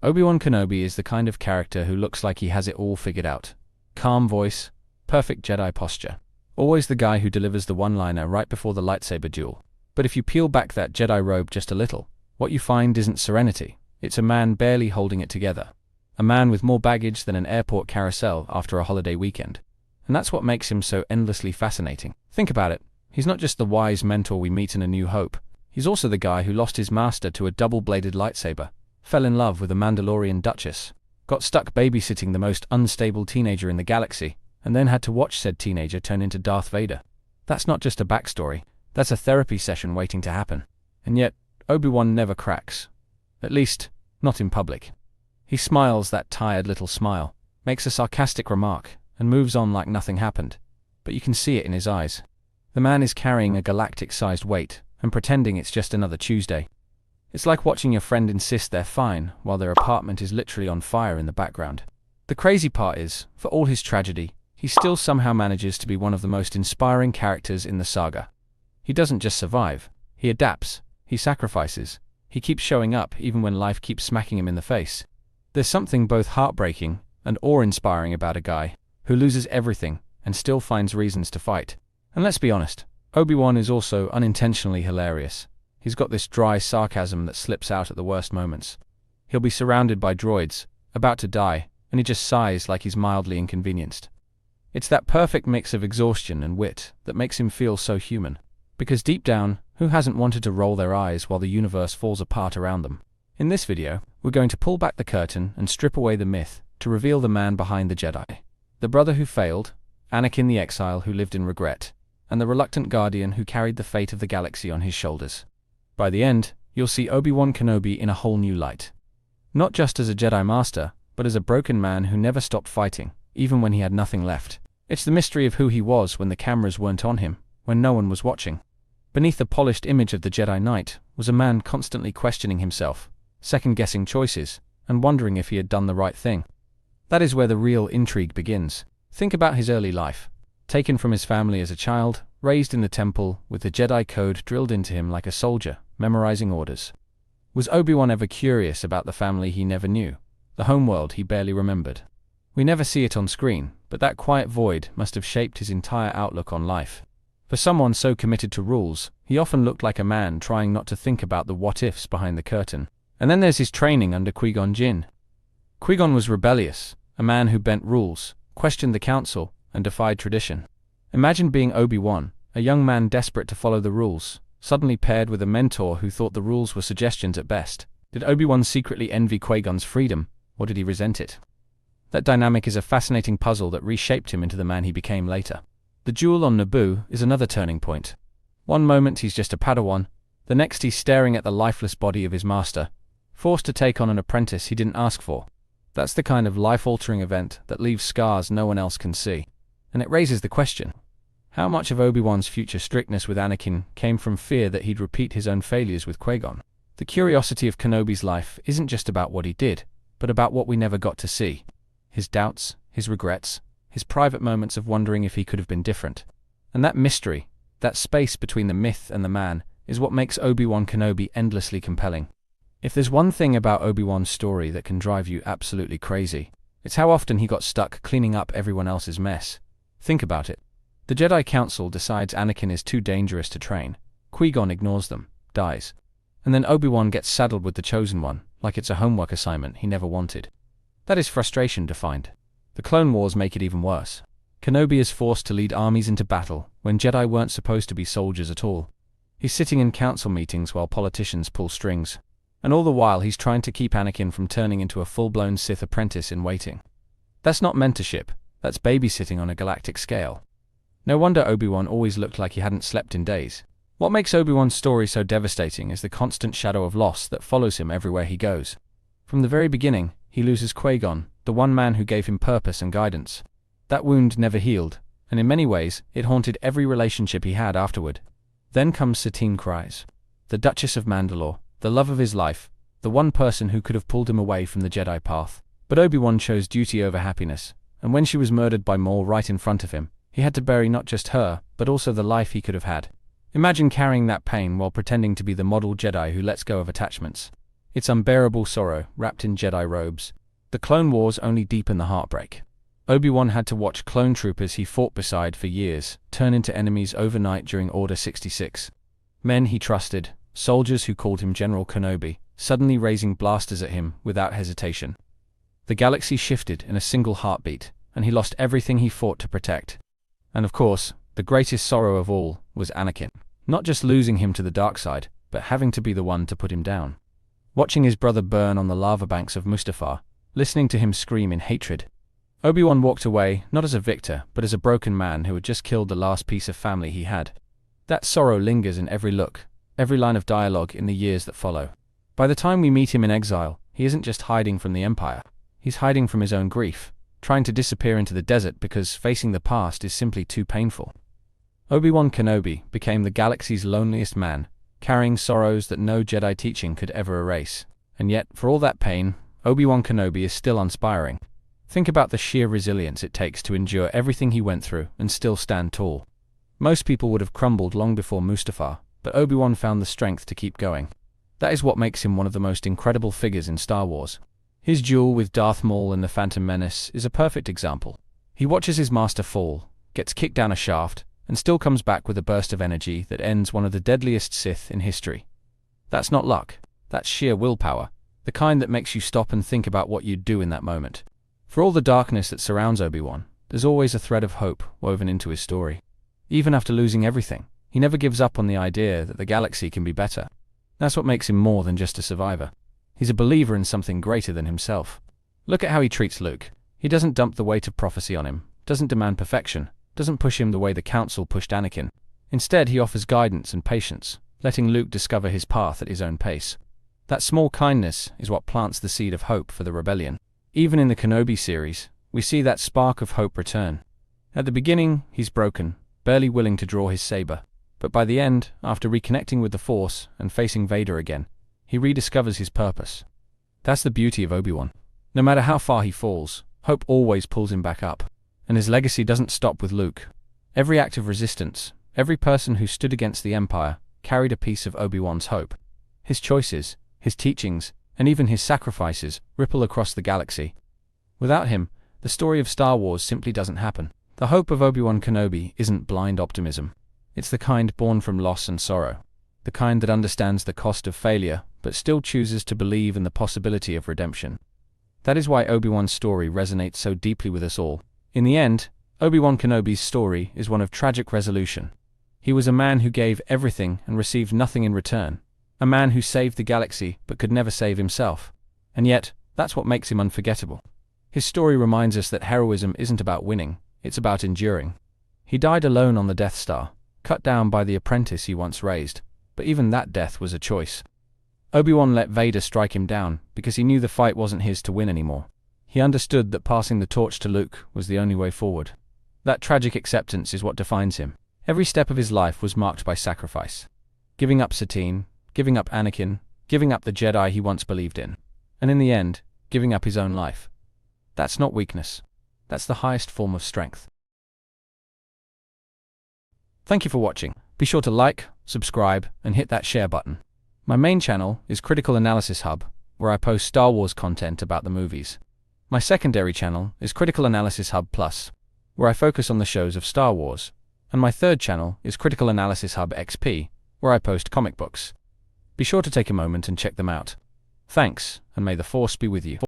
Obi-Wan Kenobi is the kind of character who looks like he has it all figured out. Calm voice, perfect Jedi posture. Always the guy who delivers the one-liner right before the lightsaber duel. But if you peel back that Jedi robe just a little, what you find isn't serenity. It's a man barely holding it together. A man with more baggage than an airport carousel after a holiday weekend. And that's what makes him so endlessly fascinating. Think about it. He's not just the wise mentor we meet in A New Hope. He's also the guy who lost his master to a double-bladed lightsaber, fell in love with a Mandalorian duchess, got stuck babysitting the most unstable teenager in the galaxy, and then had to watch said teenager turn into Darth Vader. That's not just a backstory. That's a therapy session waiting to happen. And yet, Obi-Wan never cracks. At least, not in public. He smiles that tired little smile, makes a sarcastic remark, and moves on like nothing happened. But you can see it in his eyes. The man is carrying a galactic-sized weight and pretending it's just another Tuesday. It's like watching your friend insist they're fine while their apartment is literally on fire in the background. The crazy part is, for all his tragedy, he still somehow manages to be one of the most inspiring characters in the saga. He doesn't just survive, he adapts, he sacrifices, he keeps showing up even when life keeps smacking him in the face. There's something both heartbreaking and awe-inspiring about a guy who loses everything and still finds reasons to fight. And let's be honest, Obi-Wan is also unintentionally hilarious. He's got this dry sarcasm that slips out at the worst moments. He'll be surrounded by droids, about to die, and he just sighs like he's mildly inconvenienced. It's that perfect mix of exhaustion and wit that makes him feel so human. Because deep down, who hasn't wanted to roll their eyes while the universe falls apart around them? In this video, we're going to pull back the curtain and strip away the myth to reveal the man behind the Jedi. The brother who failed, Anakin the exile who lived in regret, and the reluctant guardian who carried the fate of the galaxy on his shoulders. By the end, you'll see Obi-Wan Kenobi in a whole new light. Not just as a Jedi Master, but as a broken man who never stopped fighting, even when he had nothing left. It's the mystery of who he was when the cameras weren't on him, when no one was watching. Beneath the polished image of the Jedi Knight was a man constantly questioning himself, second-guessing choices, and wondering if he had done the right thing. That is where the real intrigue begins. Think about his early life. Taken from his family as a child, raised in the temple, with the Jedi code drilled into him like a soldier, memorizing orders. Was Obi-Wan ever curious about the family he never knew, the homeworld he barely remembered? We never see it on screen, but that quiet void must have shaped his entire outlook on life. For someone so committed to rules, he often looked like a man trying not to think about the what-ifs behind the curtain. And then there's his training under Qui-Gon Jinn. Qui-Gon was rebellious, a man who bent rules, questioned the council, and defied tradition. Imagine being Obi-Wan, a young man desperate to follow the rules, suddenly paired with a mentor who thought the rules were suggestions at best. Did Obi-Wan secretly envy Qui-Gon's freedom, or did he resent it? That dynamic is a fascinating puzzle that reshaped him into the man he became later. The duel on Naboo is another turning point. One moment he's just a Padawan, the next he's staring at the lifeless body of his master, forced to take on an apprentice he didn't ask for. That's the kind of life-altering event that leaves scars no one else can see. And it raises the question, how much of Obi-Wan's future strictness with Anakin came from fear that he'd repeat his own failures with Qui-Gon? The curiosity of Kenobi's life isn't just about what he did, but about what we never got to see. His doubts, his regrets, his private moments of wondering if he could have been different. And that mystery, that space between the myth and the man, is what makes Obi-Wan Kenobi endlessly compelling. If there's one thing about Obi-Wan's story that can drive you absolutely crazy, it's how often he got stuck cleaning up everyone else's mess. Think about it. The Jedi Council decides Anakin is too dangerous to train. Qui-Gon ignores them, dies. And then Obi-Wan gets saddled with the Chosen One, like it's a homework assignment he never wanted. That is frustration defined. The Clone Wars make it even worse. Kenobi is forced to lead armies into battle when Jedi weren't supposed to be soldiers at all. He's sitting in council meetings while politicians pull strings. And all the while he's trying to keep Anakin from turning into a full-blown Sith apprentice in waiting. That's not mentorship, that's babysitting on a galactic scale. No wonder Obi-Wan always looked like he hadn't slept in days. What makes Obi-Wan's story so devastating is the constant shadow of loss that follows him everywhere he goes. From the very beginning, he loses Qui-Gon, the one man who gave him purpose and guidance. That wound never healed, and in many ways, it haunted every relationship he had afterward. Then comes Satine Kryze, the Duchess of Mandalore, the love of his life, the one person who could have pulled him away from the Jedi path. But Obi-Wan chose duty over happiness, and when she was murdered by Maul right in front of him, he had to bury not just her, but also the life he could have had. Imagine carrying that pain while pretending to be the model Jedi who lets go of attachments. Its unbearable sorrow, wrapped in Jedi robes. The Clone Wars only deepen the heartbreak. Obi-Wan had to watch clone troopers he fought beside for years turn into enemies overnight during Order 66. Men he trusted, soldiers who called him General Kenobi, suddenly raising blasters at him without hesitation. The galaxy shifted in a single heartbeat, and he lost everything he fought to protect. And of course, the greatest sorrow of all was Anakin. Not just losing him to the dark side, but having to be the one to put him down. Watching his brother burn on the lava banks of Mustafar, listening to him scream in hatred. Obi-Wan walked away, not as a victor, but as a broken man who had just killed the last piece of family he had. That sorrow lingers in every look, every line of dialogue in the years that follow. By the time we meet him in exile, he isn't just hiding from the Empire. He's hiding from his own grief, trying to disappear into the desert because facing the past is simply too painful. Obi-Wan Kenobi became the galaxy's loneliest man, carrying sorrows that no Jedi teaching could ever erase. And yet, for all that pain, Obi-Wan Kenobi is still inspiring. Think about the sheer resilience it takes to endure everything he went through and still stand tall. Most people would have crumbled long before Mustafar, but Obi-Wan found the strength to keep going. That is what makes him one of the most incredible figures in Star Wars. His duel with Darth Maul in The Phantom Menace is a perfect example. He watches his master fall, gets kicked down a shaft, and still comes back with a burst of energy that ends one of the deadliest Sith in history. That's not luck. That's sheer willpower, the kind that makes you stop and think about what you'd do in that moment. For all the darkness that surrounds Obi-Wan, there's always a thread of hope woven into his story. Even after losing everything, he never gives up on the idea that the galaxy can be better. That's what makes him more than just a survivor. He's a believer in something greater than himself. Look at how he treats Luke. He doesn't dump the weight of prophecy on him, doesn't demand perfection, doesn't push him the way the Council pushed Anakin. Instead, he offers guidance and patience, letting Luke discover his path at his own pace. That small kindness is what plants the seed of hope for the rebellion. Even in the Kenobi series, we see that spark of hope return. At the beginning, he's broken, barely willing to draw his saber. But by the end, after reconnecting with the Force and facing Vader again, he rediscovers his purpose. That's the beauty of Obi-Wan. No matter how far he falls, hope always pulls him back up. And his legacy doesn't stop with Luke. Every act of resistance, every person who stood against the Empire, carried a piece of Obi-Wan's hope. His choices, his teachings, and even his sacrifices ripple across the galaxy. Without him, the story of Star Wars simply doesn't happen. The hope of Obi-Wan Kenobi isn't blind optimism. It's the kind born from loss and sorrow. The kind that understands the cost of failure, but still chooses to believe in the possibility of redemption. That is why Obi-Wan's story resonates so deeply with us all. In the end, Obi-Wan Kenobi's story is one of tragic resolution. He was a man who gave everything and received nothing in return. A man who saved the galaxy but could never save himself. And yet, that's what makes him unforgettable. His story reminds us that heroism isn't about winning, it's about enduring. He died alone on the Death Star, cut down by the apprentice he once raised, but even that death was a choice. Obi-Wan let Vader strike him down because he knew the fight wasn't his to win anymore. He understood that passing the torch to Luke was the only way forward. That tragic acceptance is what defines him. Every step of his life was marked by sacrifice. Giving up Satine, giving up Anakin, giving up the Jedi he once believed in, and in the end, giving up his own life. That's not weakness. That's the highest form of strength. Thank you for watching. Be sure to like, subscribe, and hit that share button. My main channel is Critical Analysis Hub, where I post Star Wars content about the movies. My secondary channel is Critical Analysis Hub Plus, where I focus on the shows of Star Wars. And my third channel is Critical Analysis Hub XP, where I post comic books. Be sure to take a moment and check them out. Thanks, and may the Force be with you.